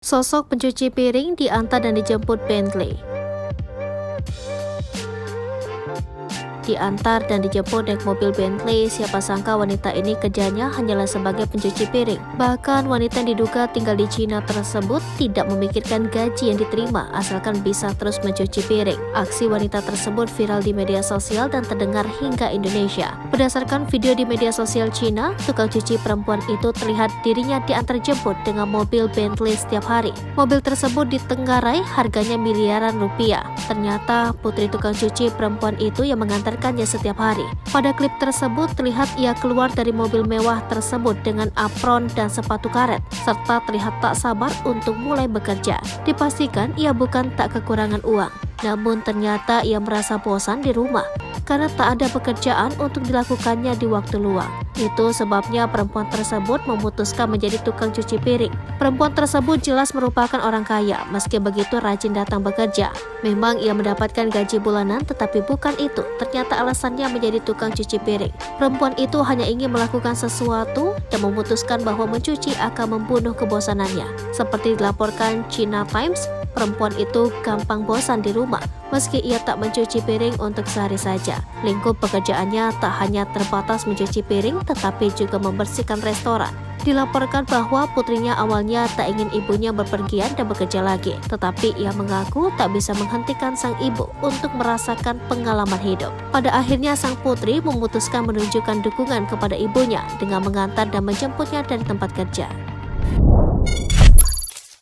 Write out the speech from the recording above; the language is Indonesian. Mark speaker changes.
Speaker 1: Sosok pencuci piring diantar dan dijemput Bentley. Diantar dan dijemput naik mobil Bentley, siapa sangka wanita ini kerjanya hanyalah sebagai pencuci piring. Bahkan wanita yang diduga tinggal di Cina tersebut tidak memikirkan gaji yang diterima asalkan bisa terus mencuci piring. Aksi wanita tersebut viral di media sosial dan terdengar hingga Indonesia. Berdasarkan video di media sosial Cina, tukang cuci perempuan itu terlihat dirinya diantar jemput dengan mobil Bentley setiap hari. Mobil tersebut ditenggarai harganya miliaran rupiah. Ternyata putri tukang cuci perempuan itu yang mengantarkannya setiap hari. Pada klip tersebut terlihat ia keluar dari mobil mewah tersebut dengan apron dan sepatu karet, serta terlihat tak sabar untuk mulai bekerja. Dipastikan ia bukan tak kekurangan uang, namun ternyata ia merasa bosan di rumah karena tak ada pekerjaan untuk dilakukannya di waktu luang. Itu sebabnya perempuan tersebut memutuskan menjadi tukang cuci piring. Perempuan tersebut jelas merupakan orang kaya, meski begitu rajin datang bekerja. Memang ia mendapatkan gaji bulanan, tetapi bukan itu. Ternyata alasannya menjadi tukang cuci piring. Perempuan itu hanya ingin melakukan sesuatu dan memutuskan bahwa mencuci akan membunuh kebosanannya. Seperti dilaporkan China Times, perempuan itu gampang bosan di rumah, meski ia tak mencuci piring untuk sehari saja. Lingkup pekerjaannya tak hanya terbatas mencuci piring, tetapi juga membersihkan restoran. Dilaporkan bahwa putrinya awalnya tak ingin ibunya berpergian dan bekerja lagi, tetapi ia mengaku tak bisa menghentikan sang ibu untuk merasakan pengalaman hidup. Pada akhirnya sang putri memutuskan menunjukkan dukungan kepada ibunya dengan mengantar dan menjemputnya dari tempat kerja.